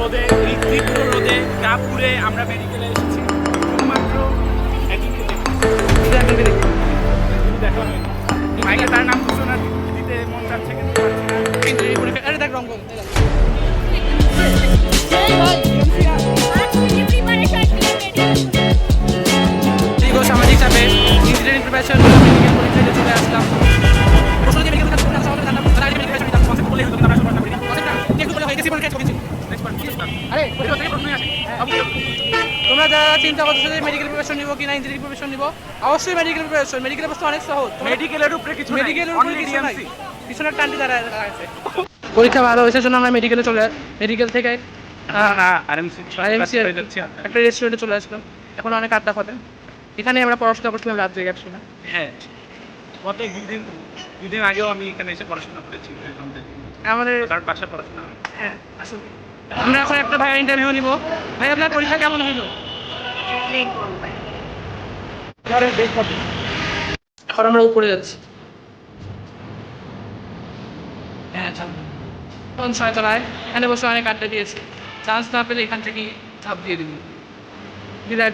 রোদে, এই তীব্র রোদে গা পুড়ে আমরা মেডিকেলে এসেছি শুধুমাত্র একজনকে দেখতে। দেখা হয়নি। ভাইকে তার নাম ঘোষণা দিতে মন চাচ্ছে কিন্তু পারছি না। আরে দেখ রং দীর্ঘ সামাজিক চাপে ইঞ্জিনিয়ারিং প্রিপারেশন মেডিকেল পরীক্ষায় চলে আসলাম। তোমরা যারা চিন্তা করছো যে মেডিকেল প্রিপারেশন নিবো কিনা ইঞ্জিনিয়ারিং প্রিপারেশন নিবো, অবশ্যই মেডিকেল প্রিপারেশন। মেডিকেলের প্রশ্ন অনেক সহজ। মেডিকেলের উপরে কিছু নাই, মেডিকেলের উপরে only কিছু নাই, DMC পিছনের টানটি দ্বারা আছে। পরীক্ষা ভালো হয়েছে জন্য আমরা মেডিকেলে চলে মেডিকেল থেকে আরএমসি আইএমসি একটা রেস্টুরেন্টে চলে আসলাম। এখন অনেক আড্ডা হবে। এখানে আমরা পড়াশোনা করছিলাম রাত জেগে একসময়। হ্যাঁ, গত দুদিন আগেও আমি এখানে এসে পড়াশোনা করেছি আমাদের তার পাশে পড়াশোনা। হ্যাঁ আসলে আমরা এখন একটা ভাইয়ের ইন্টারভিউ নিব। ভাই আপনার পরীক্ষা কেমন হইলো? এখন আমরা উপরে যাচ্ছি। হ্যাঁ এখন ছয়তলায় এখানে বসে অনেক আড্ডা দিয়েছি। চান্স না পেলে এখান থেকে ঝাঁপ দিয়ে দিবি। বিদায়